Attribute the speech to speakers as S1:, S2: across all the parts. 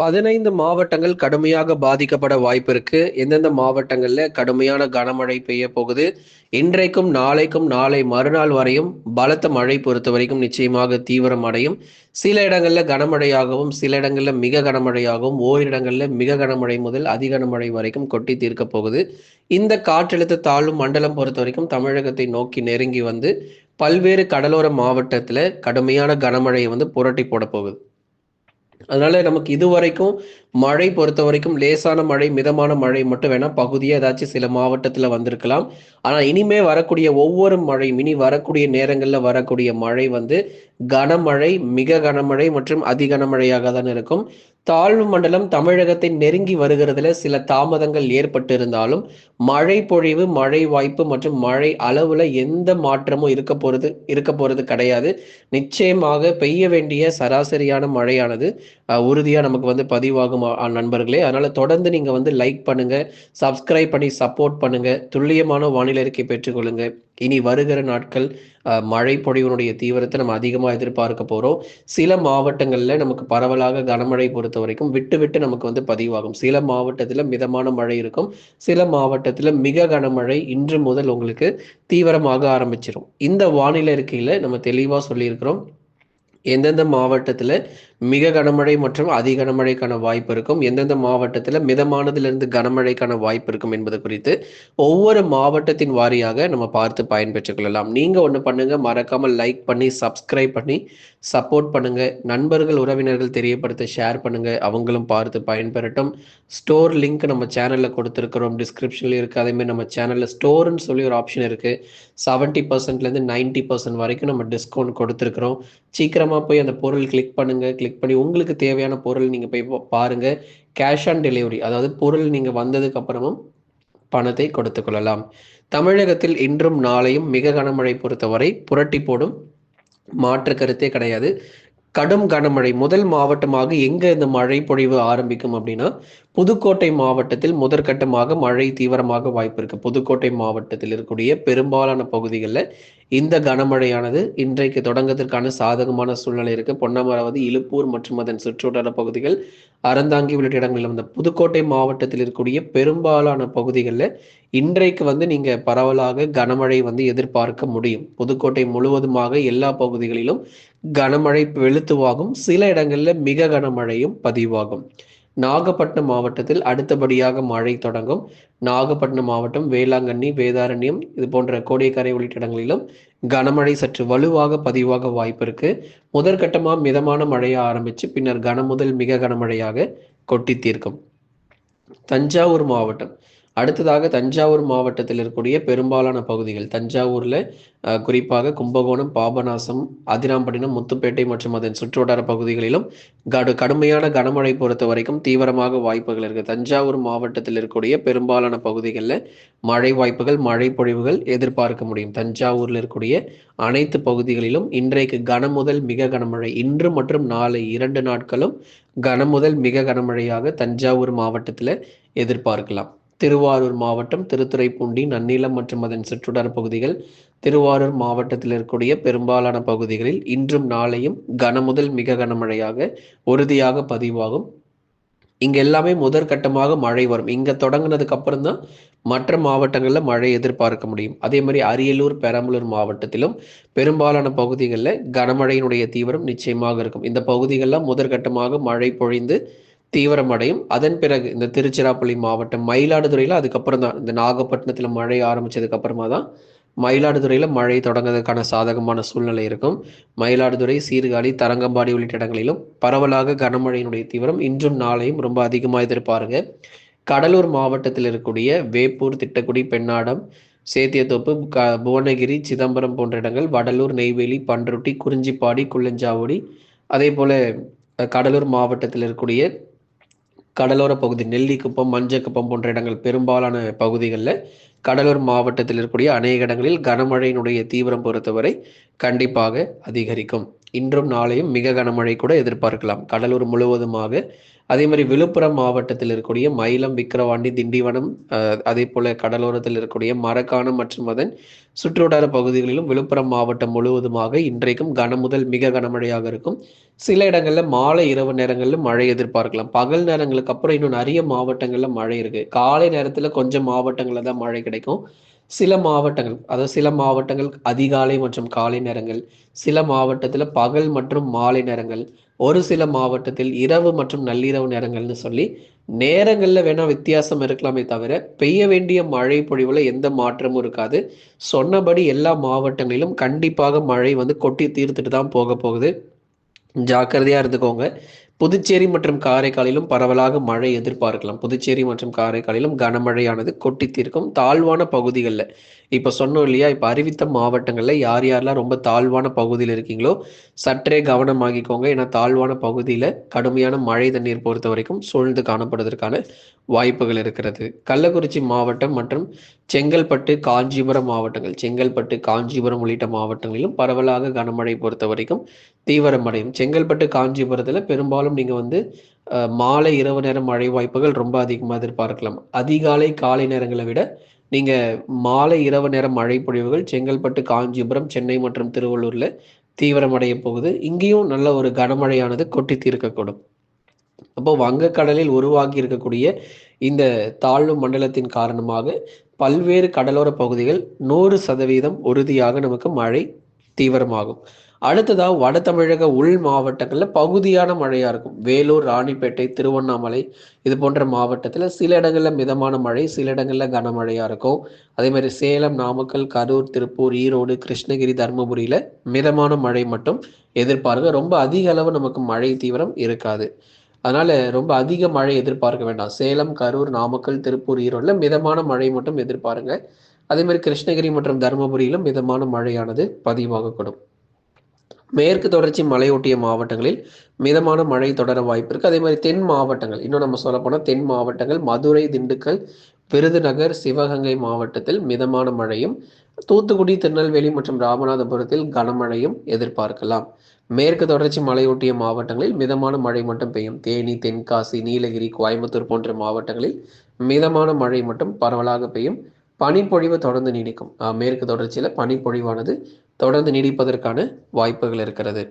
S1: 15 மாவட்டங்கள் கடுமையாக பாதிக்கப்பட வாய்ப்பு இருக்கு. எந்தெந்த மாவட்டங்கள்ல கடுமையான கனமழை பெய்ய போகுது? இன்றைக்கும், நாளைக்கும், நாளை மறுநாள் வரையும் பலத்த மழை பொறுத்தவரைக்கும் நிச்சயமாக தீவிரம் அடையும். சில இடங்கள்ல கனமழையாகவும், சில இடங்கள்ல மிக கனமழையாகவும், ஓரிரு இடங்கள்ல மிக கனமழை முதல் அதி கனமழை வரைக்கும் கொட்டி தீர்க்கப் போகுது. இந்த காற்றழுத்த தாழ்வு மண்டலம் பொறுத்தவரைக்கும் தமிழகத்தை நோக்கி நெருங்கி வந்து பல்வேறு கடலோர மாவட்டத்துல கடுமையான கனமழையை புரட்டி போடப் போகுது. அதனால நமக்கு இதுவரைக்கும் மழை பொறுத்த வரைக்கும் லேசான மழை, மிதமான மழை மட்டும் வேணா பகுதியா ஏதாச்சும் சில மாவட்டத்துல வந்திருக்கலாம். ஆனா இனிமே வரக்கூடிய ஒவ்வொரு மழையும், இனி வரக்கூடிய நேரங்கள்ல வரக்கூடிய மழை கனமழை, மிக கனமழை மற்றும் அதி கனமழையாக தான் இருக்கும். தாழ்வு மண்டலம் தமிழகத்தை நெருங்கி வருகிறதுல சில தாமதங்கள் ஏற்பட்டு இருந்தாலும் மழை பொழிவு, மழை வாய்ப்பு மற்றும் மழை அளவுல எந்த மாற்றமும் இருக்க போறது கிடையாது. நிச்சயமாக பெய்ய வேண்டிய சராசரியான மழையானது உறுதியா நமக்கு பதிவாகும் நண்பர்களே. அதனால தொடர்ந்து நீங்க லைக் பண்ணுங்க, சப்ஸ்கிரைப் பண்ணி சப்போர்ட் பண்ணுங்க, துல்லியமான வானிலை அறிக்கை பெற்றுக்கொள்ளுங்க. இனி வருகிற நாட்கள் மழை பொழிவினுடைய தீவிரத்தை நம்ம அதிகமாக எதிர்பார்க்க போறோம். சில மாவட்டங்கள்ல நமக்கு பரவலாக கனமழை பொறுத்த வரைக்கும் விட்டு விட்டு நமக்கு பதிவாகும். சில மாவட்டத்துல மிதமான மழை இருக்கும், சில மாவட்டத்துல மிக கனமழை இன்று முதல் உங்களுக்கு தீவிரமாக ஆரம்பிச்சிடும். இந்த வானிலை அறிக்கையில நம்ம தெளிவா சொல்லியிருக்கிறோம் எந்தெந்த மாவட்டத்துல மிக கனமழை மற்றும் அதி கனமழைக்கான வாய்ப்பு இருக்கும், எந்தெந்த மாவட்டத்துல மிதமானதிலிருந்து கனமழைக்கான வாய்ப்பு இருக்கும் என்பது குறித்து ஒவ்வொரு மாவட்டத்தின் வாரியாக நம்ம பார்த்து பயன்பெற்றுக் கொள்ளலாம். நீங்க ஒண்ணு பண்ணுங்க, மறக்காம லைக் பண்ணி சப்ஸ்கிரைப் பண்ணி சப்போர்ட் பண்ணுங்க. நண்பர்கள் உறவினர்கள் தெரியப்படுத்த ஷேர் பண்ணுங்க, அவங்களும் பார்த்து பயன்பெறட்டும். ஸ்டோர் லிங்க் நம்ம சேனல்ல கொடுத்துருக்கிறோம், டிஸ்கிரிப்ஷன்ல இருக்கு. அதே மாதிரி நம்ம சேனல்ல ஸ்டோர்னு சொல்லி ஒரு ஆப்ஷன் இருக்கு. 70%லேருந்து 90% வரைக்கும் நம்ம டிஸ்கவுண்ட் கொடுத்துருக்கிறோம். சீக்கிரமா போய் அந்த பொருள் கிளிக் பண்ணுங்க. கிளிக் பண்ணி உங்களுக்கு தேவையான பொருள் நீங்க போய் பாருங்க. கேஷ் ஆன் டெலிவரி, அதாவது பொருள் நீங்க வந்ததுக்கு அப்புறமும் பணத்தை கொடுத்துக் கொள்ளலாம். தமிழகத்தில் இன்றும் நாளையும் மிக கனமழை பொறுத்தவரை புரட்டி போடும், மாற்று கருத்தே கிடையாது. கடும் கனமழை முதல் மாவட்டமாக எங்க இந்த மழை பொழிவு ஆரம்பிக்கும் அப்படின்னா புதுக்கோட்டை மாவட்டத்தில் முதற்கட்டமாக மழை தீவிரமாக வாய்ப்பு இருக்கு. புதுக்கோட்டை மாவட்டத்தில் இருக்கக்கூடிய பெரும்பாலான பகுதிகளில் இந்த கனமழையானது இன்றைக்கு தொடங்கத்திற்கான சாதகமான சூழ்நிலை இருக்கு. பொன்னமராவதி, இலுப்பூர் மற்றும் அதன் சுற்றுவட்டார பகுதிகள், அறந்தாங்கி உள்ளிட்ட இடங்களில் புதுக்கோட்டை மாவட்டத்தில் இருக்கக்கூடிய பெரும்பாலான பகுதிகளில் இன்றைக்கு நீங்க பரவலாக கனமழை எதிர்பார்க்க முடியும். புதுக்கோட்டை முழுவதுமாக எல்லா பகுதிகளிலும் கனமழை வெளுத்துவாகும், சில இடங்கள்ல மிக கனமழையும் பதிவாகும். நாகப்பட்டினம் மாவட்டத்தில் அடுத்தபடியாக மழை தொடங்கும். நாகப்பட்டினம் மாவட்டம், வேளாங்கண்ணி, வேதாரண்யம் இது போன்ற கோடியக்கரை உள்ளிட்ட இடங்களிலும் கனமழை சற்று வலுவாக பதிவாக வாய்ப்பு இருக்கு. முதற்கட்டமா மிதமான மழையா ஆரம்பிச்சு பின்னர் கனமுதல் மிக கனமழையாக கொட்டி தீர்க்கும். தஞ்சாவூர் மாவட்டம் அடுத்ததாக தஞ்சாவூர் மாவட்டத்தில் இருக்கக்கூடிய பெரும்பாலான பகுதிகள், தஞ்சாவூர்ல குறிப்பாக கும்பகோணம், பாபநாசம், அதிராம்பட்டினம், முத்துப்பேட்டை மற்றும் அதன் சுற்றுவட்டார பகுதிகளிலும் கடுமையான கனமழை பொறுத்த வரைக்கும் தீவிரமாக வாய்ப்புகள் இருக்கு. தஞ்சாவூர் மாவட்டத்தில் இருக்கக்கூடிய பெரும்பாலான பகுதிகளில் மழை வாய்ப்புகள், மழை பொழிவுகள் எதிர்பார்க்க முடியும். தஞ்சாவூர்ல இருக்கக்கூடிய அனைத்து பகுதிகளிலும் இன்றைக்கு கனமுதல் மிக கனமழை, இன்று மற்றும் நாளை 2 நாட்களும் கனமுதல் மிக கனமழையாக தஞ்சாவூர் மாவட்டத்தில் எதிர்பார்க்கலாம். திருவாரூர் மாவட்டம், திருத்துறைப்பூண்டி, நன்னிலம் மற்றும் அதன் சுற்றுவட்டார பகுதிகள், திருவாரூர் மாவட்டத்தில் இருக்கக்கூடிய பெரும்பாலான பகுதிகளில் இன்றும் நாளையும் கனமுதல் மிக கனமழையாக உறுதியாக பதிவாகும். இங்க எல்லாமே முதற்கட்டமாக மழை வரும். இங்க தொடங்கினதுக்கு அப்புறம் தான் மற்ற மாவட்டங்களில் மழை எதிர்பார்க்க முடியும். அதே மாதிரி அரியலூர், பெரம்பலூர் மாவட்டத்திலும் பெரும்பாலான பகுதிகளில் கனமழையினுடைய தீவிரம் நிச்சயமாக இருக்கும். இந்த பகுதிகளில் முதற்கட்டமாக மழை பொழிந்து தீவிரமடையும். அதன் பிறகு இந்த திருச்சிராப்பள்ளி மாவட்டம், மயிலாடுதுறையில அதுக்கப்புறம் தான், இந்த நாகப்பட்டினத்துல மழை ஆரம்பிச்சதுக்கு அப்புறமா தான் மயிலாடுதுறையில மழை தொடங்குறதுக்கான சாதகமான சூழ்நிலை இருக்கும். மயிலாடுதுறை, சீர்காழி, தரங்கம்பாடி உள்ளிட்ட இடங்களிலும் பரவலாக கனமழையினுடைய தீவிரம் இன்றும் நாளையும் ரொம்ப அதிகமாக எதிர்பாருங்க. கடலூர் மாவட்டத்தில் இருக்கக்கூடிய வேப்பூர், திட்டக்குடி, பெண்ணாடம், சேத்தியத்தோப்பு, புவனகிரி, சிதம்பரம் போன்ற இடங்கள், வடலூர், நெய்வேலி, பன்ருட்டி, குறிஞ்சிப்பாடி, குள்ளஞ்சாவடி, அதே போல கடலூர் மாவட்டத்தில் இருக்கக்கூடிய கடலோர பகுதி நெல்லிக்குப்பம், மஞ்சக்குப்பம் போன்ற இடங்கள், பெரும்பாலான பகுதிகளில் கடலூர் மாவட்டத்தில் இருக்கக்கூடிய அநேக இடங்களில் கனமழையினுடைய தீவிரம் பொறுத்தவரை கண்டிப்பாக அதிகரிக்கும். இன்றும் நாளையும் மிக கனமழை கூட எதிர்பார்க்கலாம் கடலூர் முழுவதுமாக. அதே மாதிரி விழுப்புரம் மாவட்டத்தில் இருக்கக்கூடிய மயிலம், விக்கிரவாண்டி, திண்டிவனம், அதே போல கடலோரத்தில் இருக்கக்கூடிய மரக்காணம் மற்றும் அதன் சுற்றுவட்டார பகுதிகளிலும் விழுப்புரம் மாவட்டம் முழுவதுமாக இன்றைக்கும் கனமுதல் மிக கனமழையாக இருக்கும். சில இடங்கள்ல மாலை இரவு நேரங்களில் மழை எதிர்பார்க்கலாம். பகல் நேரங்களுக்கு அப்புறம் இன்னும் நிறைய மாவட்டங்கள்ல மழை இருக்கு. காலை நேரத்துல கொஞ்சம் மாவட்டங்கள்ல தான் மழை கிடைக்கும். சில மாவட்டங்கள், அதாவது சில மாவட்டங்கள் அதிகாலை மற்றும் காலை நேரங்கள், சில மாவட்டத்தில் பகல் மற்றும் மாலை நேரங்கள், ஒரு சில மாவட்டத்தில் இரவு மற்றும் நள்ளிரவு நேரங்கள்னு சொல்லி நேரங்களில் வேணா வித்தியாசம் இருக்கலாமே தவிர பெய்ய வேண்டிய மழை பொழிவுல எந்த மாற்றமும் இருக்காது. சொன்னபடி எல்லா மாவட்டங்களிலும் கண்டிப்பாக மழை வந்து கொட்டி தீர்த்துட்டு தான் போக போகுது. ஜாக்கிரதையா இருந்துக்கோங்க. புதுச்சேரி மற்றும் காரைக்காலிலும் பரவலாக மழை எதிர்பார்க்கலாம். புதுச்சேரி மற்றும் காரைக்காலிலும் கனமழையானது கொட்டி தீர்க்கும். தாழ்வான பகுதிகளில் இப்போ சொன்னோம் இல்லையா, இப்போ அறிவித்த மாவட்டங்களில் யார் யாரெல்லாம் ரொம்ப தாழ்வான பகுதியில் இருக்கீங்களோ சற்றே கவனமாகிக்கோங்க. ஏன்னா தாழ்வான பகுதியில் கடுமையான மழை தண்ணீர் பொறுத்த வரைக்கும் சூழ்ந்து காணப்படுவதற்கான வாய்ப்புகள் இருக்கிறது. கள்ளக்குறிச்சி மாவட்டம் மற்றும் செங்கல்பட்டு, காஞ்சிபுரம் மாவட்டங்கள், செங்கல்பட்டு, காஞ்சிபுரம் உள்ளிட்ட மாவட்டங்களிலும் பரவலாக கனமழை பொறுத்த வரைக்கும் தீவிரமடையும். செங்கல்பட்டு, காஞ்சிபுரத்தில் பெரும்பாலும் நீங்கள் வந்து மாலை இரவு நேரம் மழை வாய்ப்புகள் ரொம்ப அதிகமாக எதிர்பார்க்கலாம். அதிகாலை காலை நேரங்களை விட நீங்கள் மாலை இரவு நேரம் மழை பொழிவுகள் செங்கல்பட்டு, காஞ்சிபுரம், சென்னை மற்றும் திருவள்ளூரில் தீவிரமடைய போகுது. இங்கேயும் நல்ல ஒரு கனமழையானது கொட்டி தீர்க்கக்கூடும். அப்போ வங்கக்கடலில் உருவாகி இருக்கக்கூடிய இந்த தாழ்வு மண்டலத்தின் காரணமாக பல்வேறு கடலோர பகுதிகள் 100% உறுதியாக நமக்கு மழை தீவிரமாகும். அடுத்ததாக வட தமிழக உள் மாவட்டங்களில் பகுதியான மழையா இருக்கும். வேலூர், ராணிப்பேட்டை, திருவண்ணாமலை இது போன்ற மாவட்டத்தில் சில இடங்களில் மிதமான மழை, சில இடங்களில் கனமழையா இருக்கும். அதே மாதிரி சேலம், நாமக்கல், கரூர், திருப்பூர், ஈரோடு, கிருஷ்ணகிரி, தருமபுரியில் மிதமான மழை மட்டும் எதிர்பார்க்க. ரொம்ப அதிக அளவு நமக்கு மழை தீவிரம் இருக்காது. அதனால ரொம்ப அதிக மழை எதிர்பார்க்க வேண்டாம். சேலம், கரூர், நாமக்கல், திருப்பூர், ஈரோடுல மிதமான மழை மட்டும் எதிர்பாருங்க. அதே மாதிரி கிருஷ்ணகிரி மற்றும் தருமபுரியிலும் மிதமான மழையானது பதிவாகக்கூடும். மேற்கு தொடர்ச்சி மலையொட்டிய மாவட்டங்களில் மிதமான மழை தொடர வாய்ப்பு இருக்கு. அதே மாதிரி தென் மாவட்டங்கள், இன்னும் நம்ம சொல்ல போனால் தென் மாவட்டங்கள் மதுரை, திண்டுக்கல், விருதுநகர், சிவகங்கை மாவட்டத்தில் மிதமான மழையும், தூத்துக்குடி, திருநெல்வேலி மற்றும் ராமநாதபுரத்தில் கனமழையும் எதிர்பார்க்கலாம். மேற்கு தொடர்ச்சி மலையொட்டிய மாவட்டங்களில் மிதமான மழை மட்டும் பெய்யும். தேனி, தென்காசி, நீலகிரி, கோயம்புத்தூர் போன்ற மாவட்டங்களில் மிதமான மழை மட்டும் பரவலாக பெய்யும். பனிப்பொழிவு தொடர்ந்து நீடிக்கும். மேற்கு தொடர்ச்சியில் பனிப்பொழிவானது தொடர்ந்து நீடிப்பதற்கான வாய்ப்புகள் இருக்கிறது.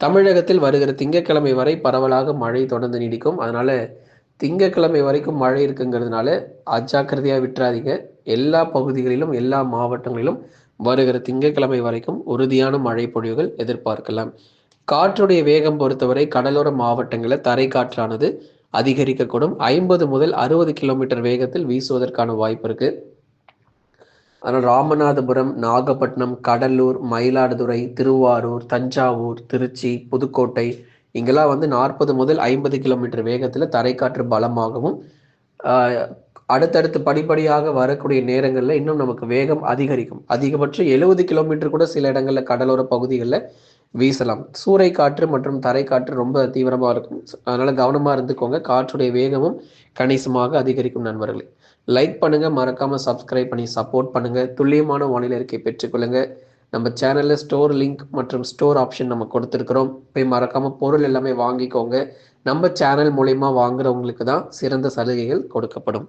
S1: தமிழகத்தில் வருகிற திங்கட்கிழமை வரை பரவலாக மழை தொடர்ந்து நீடிக்கும். அதனால திங்கட்கிழமை வரைக்கும் மழை இருக்குங்கிறதுனால அஜாக்கிரதையாக விட்டுறாதீங்க. எல்லா பகுதிகளிலும் எல்லா மாவட்டங்களிலும் வருகிற திங்கட்கிழமை வரைக்கும் உறுதியான மழை பொழிவுகள் எதிர்பார்க்கலாம். காற்றுடைய வேகம் பொறுத்தவரை கடலோர மாவட்டங்களில் தரை காற்றானது அதிகரிக்கக்கூடும். 50 முதல் 60 கிலோமீட்டர் வேகத்தில் வீசுவதற்கான வாய்ப்பு இருக்கு. அதனால் ராமநாதபுரம், நாகப்பட்டினம், கடலூர், மயிலாடுதுறை, திருவாரூர், தஞ்சாவூர், திருச்சி, புதுக்கோட்டை இங்கெல்லாம் வந்து 40 முதல் 50 கிலோமீட்டர் வேகத்தில் தரைக்காற்று பலமாகவும் அடுத்தடுத்து படிப்படியாக வரக்கூடிய நேரங்களில் இன்னும் நமக்கு வேகம் அதிகரிக்கும். அதிகபட்சம் 70 கிலோமீட்டர் கூட சில இடங்களில் கடலோர பகுதிகளில் வீசலாம். சூறை காற்று மற்றும் தரைக்காற்று ரொம்ப தீவிரமாக இருக்கும். அதனால கவனமாக இருந்துக்கோங்க. காற்றுடைய வேகமும் கணிசமாக அதிகரிக்கும். நண்பர்களே, லைக் பண்ணுங்க, மறக்காம சப்ஸ்கிரைப் பண்ணி சப்போர்ட் பண்ணுங்க. துல்லியமான வானிலை அறிக்கை பெற்றுக்கொள்ளுங்க. நம்ம சேனல்ல ஸ்டோர் லிங்க் மற்றும் ஸ்டோர் ஆப்ஷன் நம்ம கொடுத்துருக்குறோம். போய் மறக்காம பொருள் எல்லாமே வாங்கிக்கோங்க. நம்ம சேனல் மூலயமா வாங்குறவங்களுக்கு தான் சிறந்த சலுகைகள் கொடுக்கப்படும்.